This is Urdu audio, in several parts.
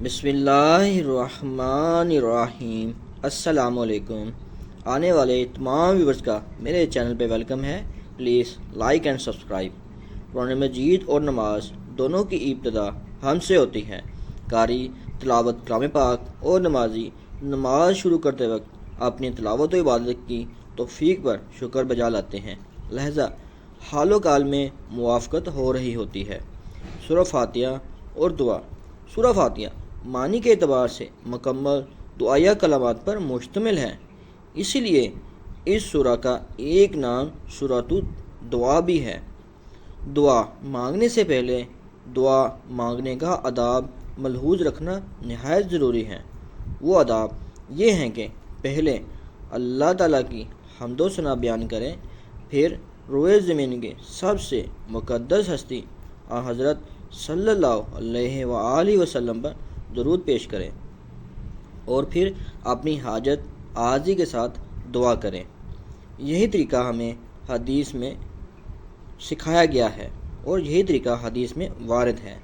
بسم اللہ الرحمن الرحیم۔ السلام علیکم۔ آنے والے تمام ویورز کا میرے چینل پہ ویلکم ہے۔ Please like and subscribe. قرآن مجید اور نماز دونوں کی ابتدا ہم سے ہوتی ہے۔ قاری تلاوت کلام پاک اور نمازی نماز شروع کرتے وقت اپنی تلاوت و عبادت کی توفیق پر شکر بجا لاتے ہیں، لہذا حال و کال میں موافقت ہو رہی ہوتی ہے۔ سورہ فاتحہ اور دعا۔ سورہ فاتحہ معنی کے اعتبار سے مکمل دعائیہ کلمات پر مشتمل ہے، اسی لیے اس سورہ کا ایک نام سورۃ الدعا بھی ہے۔ دعا مانگنے سے پہلے دعا مانگنے کا آداب ملحوظ رکھنا نہایت ضروری ہے۔ وہ آداب یہ ہیں کہ پہلے اللہ تعالیٰ کی حمد و ثنا بیان کریں، پھر روئے زمین کے سب سے مقدس ہستی حضرت صلی اللہ علیہ وآلہ وسلم پر درود پیش کریں، اور پھر اپنی حاجت عارضی کے ساتھ دعا کریں۔ یہی طریقہ ہمیں حدیث میں سکھایا گیا ہے اور یہی طریقہ حدیث میں وارد ہے،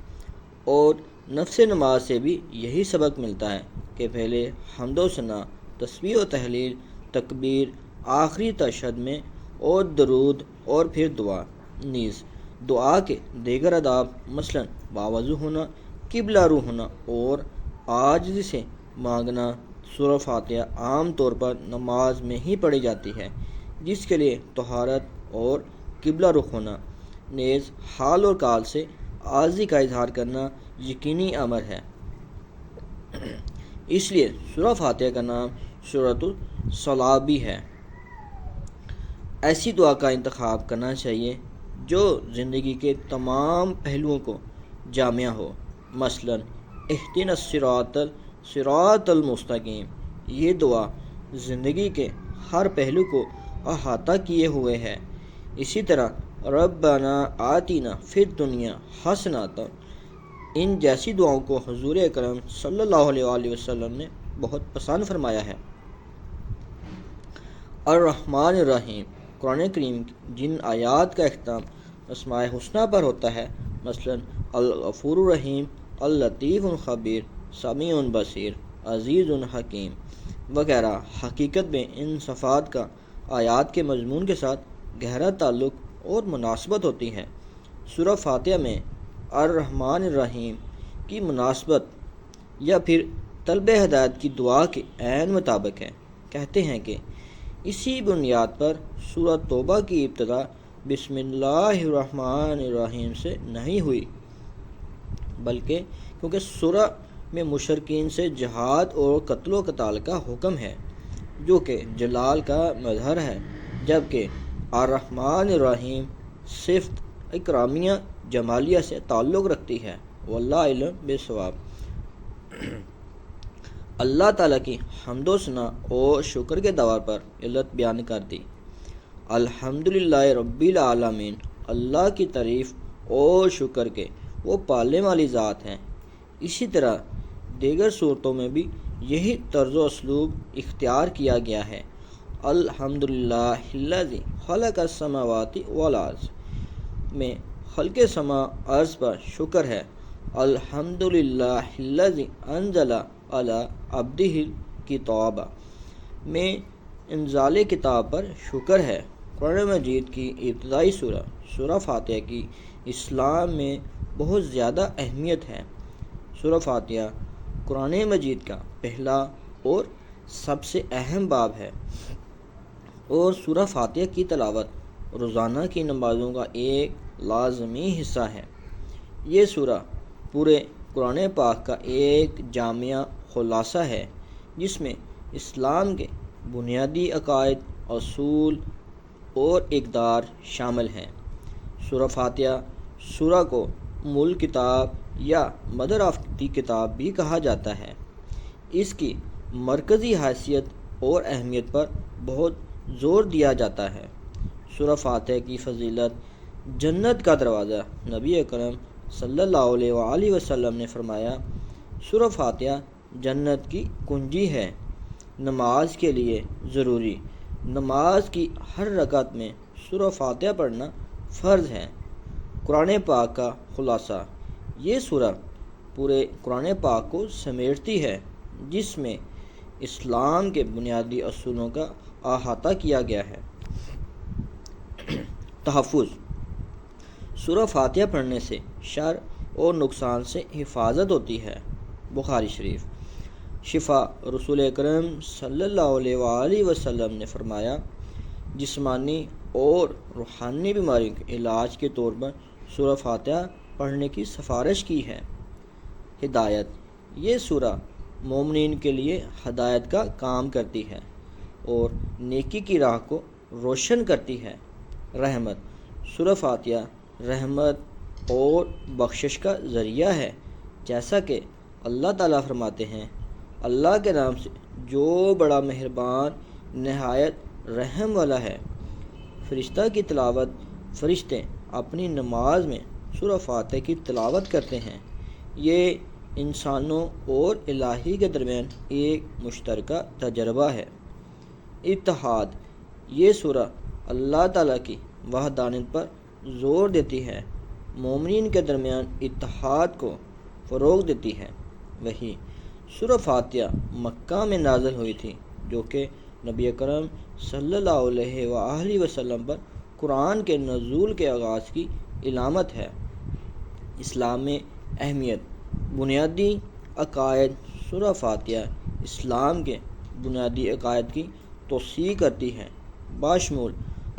اور نفس نماز سے بھی یہی سبق ملتا ہے کہ پہلے حمد و ثنا، تسبیح و تحلیل، تکبیر، آخری تشہد میں اور درود، اور پھر دعا۔ نیز دعا کے دیگر آداب مثلاً باوضو ہونا، قبلہ رو ہونا اور عاجزی سے مانگنا۔ سورہ فاتحہ عام طور پر نماز میں ہی پڑھی جاتی ہے، جس کے لیے طہارت اور قبلہ رخ ہونا، نیز حال اور کال سے عاجزی کا اظہار کرنا یقینی امر ہے۔ اس لیے سورہ فاتحہ کا نام سورۃ الصلاۃ بھی ہے۔ ایسی دعا کا انتخاب کرنا چاہیے جو زندگی کے تمام پہلوؤں کو جامع ہو، مثلاً اہدنا الصراط المستقیم۔ یہ دعا زندگی کے ہر پہلو کو احاطہ کیے ہوئے ہے۔ اسی طرح ربنا آتنا فی الدنیا حسنۃ، ان جیسی دعاؤں کو حضور اکرم صلی اللہ علیہ وآلہ وسلم نے بہت پسند فرمایا ہے۔ الرحمن الرحیم۔ قرآن کریم جن آیات کا اختتام اسماء الحسنی پر ہوتا ہے، مثلاً الغفور الرحیم، اللطیف الخبیر، سمیع بصیر، عزیز حکیم وغیرہ، حقیقت میں ان صفات کا آیات کے مضمون کے ساتھ گہرا تعلق اور مناسبت ہوتی ہے۔ سورہ فاتحہ میں الرحمن الرحیم کی مناسبت یا پھر طلب ہدایت کی دعا کے عین مطابق ہے۔ کہتے ہیں کہ اسی بنیاد پر سورہ توبہ کی ابتدا بسم اللہ الرحمن الرحیم سے نہیں ہوئی، بلکہ کیونکہ سورہ میں مشرکین سے جہاد اور قتل و قتال کا حکم ہے، جو کہ جلال کا مظہر ہے، جبکہ الرحمن الرحیم صفت اکرامیہ جمالیہ سے تعلق رکھتی ہے۔ واللہ علم بالصواب۔ اللہ تعالیٰ کی حمد و ثنا اور شکر کے دوار پر علت بیان کر دی۔ الحمدللہ رب العالمین، اللہ کی تعریف اور شکر کے وہ پالنے والی ذات ہیں۔ اسی طرح دیگر صورتوں میں بھی یہی طرز و اسلوب اختیار کیا گیا ہے۔ الحمدللہ الذی خلق السماوات والارض میں خلق سما ارض پر شکر ہے۔ الحمدللہ الذی انزل علی عبدہ الکتاب میں انزال کتاب پر شکر ہے۔ قرآن مجید کی ابتدائی سورہ سورہ فاتحہ کی اسلام میں بہت زیادہ اہمیت ہے۔ سورہ فاتحہ قرآن مجید کا پہلا اور سب سے اہم باب ہے، اور سورہ فاتحہ کی تلاوت روزانہ کی نمازوں کا ایک لازمی حصہ ہے۔ یہ سورہ پورے قرآن پاک کا ایک جامع خلاصہ ہے، جس میں اسلام کے بنیادی عقائد، اصول اور اقدار شامل ہیں۔ سورہ فاتحہ سورہ کو ام الکتاب یا مدر آف دی کتاب بھی کہا جاتا ہے۔ اس کی مرکزی حیثیت اور اہمیت پر بہت زور دیا جاتا ہے۔ سورہ فاتحہ کی فضیلت، جنت کا دروازہ۔ نبی اکرم صلی اللہ علیہ وآلہ وسلم نے فرمایا، سورہ فاتحہ جنت کی کنجی ہے۔ نماز کے لیے ضروری، نماز کی ہر رکعت میں سورہ فاتحہ پڑھنا فرض ہے۔ قرآن پاک کا خلاصہ۔ یہ سورہ پورے قرآن پاک کو سمیٹتی ہے، جس میں اسلام کے بنیادی اصولوں کا احاطہ کیا گیا ہے۔ تحفظ: سورہ فاتحہ پڑھنے سے شر اور نقصان سے حفاظت ہوتی ہے۔ بخاری شریف۔ شفا: رسول اکرم صلی اللہ علیہ وآلہ وسلم نے فرمایا، جسمانی اور روحانی بیماریوں کے علاج کے طور پر سورہ فاتحہ پڑھنے کی سفارش کی ہے۔ ہدایت: یہ سورہ مومنین کے لیے ہدایت کا کام کرتی ہے اور نیکی کی راہ کو روشن کرتی ہے۔ رحمت: سورہ فاتحہ رحمت اور بخشش کا ذریعہ ہے، جیسا کہ اللہ تعالیٰ فرماتے ہیں، اللہ کے نام سے جو بڑا مہربان نہایت رحم والا ہے۔ فرشتہ کی تلاوت: فرشتے اپنی نماز میں سورہ فاتحہ کی تلاوت کرتے ہیں۔ یہ انسانوں اور الہی کے درمیان ایک مشترکہ تجربہ ہے۔ اتحاد: یہ سورہ اللہ تعالیٰ کی وحدانیت پر زور دیتی ہے، مومنین کے درمیان اتحاد کو فروغ دیتی ہے۔ وہی سورہ فاتحہ مکہ میں نازل ہوئی تھی، جو کہ نبی اکرم صلی اللہ علیہ وآلہ وسلم پر قرآن کے نزول کے آغاز کی علامت ہے۔ اسلام میں اہمیت: بنیادی عقائد: سورہ فاتحہ اسلام کے بنیادی عقائد کی توسیع کرتی ہے، باشمول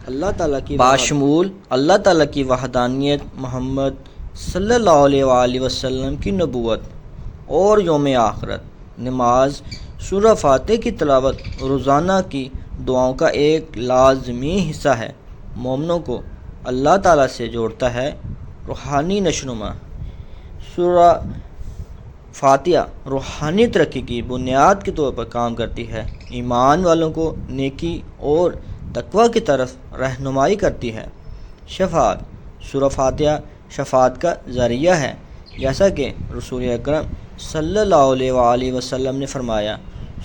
اللہ تعالیٰ کی وحدانیت، محمد صلی اللہ علیہ وآلہ وسلم کی نبوت اور یوم آخرت۔ نماز: سورہ فاتحہ کی تلاوت روزانہ کی دعاؤں کا ایک لازمی حصہ ہے، مومنوں کو اللہ تعالیٰ سے جوڑتا ہے۔ روحانی نشوونما: سورہ فاتحہ روحانی ترقی کی بنیاد کے طور پر کام کرتی ہے، ایمان والوں کو نیکی اور تقوی کی طرف رہنمائی کرتی ہے۔ شفاعت: سورہ فاتحہ شفاعت کا ذریعہ ہے، جیسا کہ رسول اکرم صلی اللہ علیہ وآلہ وسلم نے فرمایا،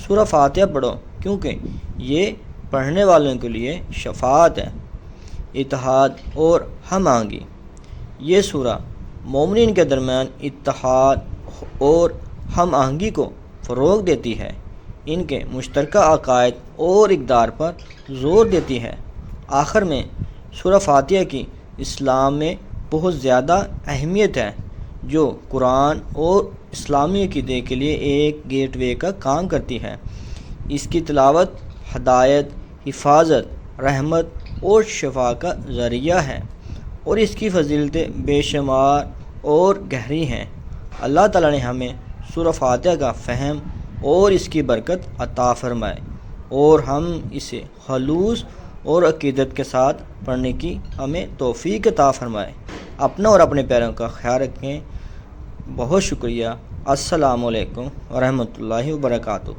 سورہ فاتحہ پڑھو کیونکہ یہ پڑھنے والوں کے لیے شفاعت ہے۔ اتحاد اور ہم آہنگی: یہ سورہ مومنین کے درمیان اتحاد اور ہم آہنگی کو فروغ دیتی ہے، ان کے مشترکہ عقائد اور اقدار پر زور دیتی ہے۔ آخر میں سورہ فاتحہ کی اسلام میں بہت زیادہ اہمیت ہے، جو قرآن اور اسلامی عقیدے کے لیے ایک گیٹ وے کا کام کرتی ہے۔ اس کی تلاوت ہدایت، حفاظت، رحمت اور شفا کا ذریعہ ہے، اور اس کی فضیلتیں بے شمار اور گہری ہیں۔ اللہ تعالیٰ نے ہمیں سورہ فاتحہ کا فہم اور اس کی برکت عطا فرمائے، اور ہم اسے خلوص اور عقیدت کے ساتھ پڑھنے کی ہمیں توفیق عطا فرمائے۔ اپنا اور اپنے پیاروں کا خیال رکھیں۔ بہت شکریہ۔ السلام علیکم ورحمۃ اللہ وبرکاتہ۔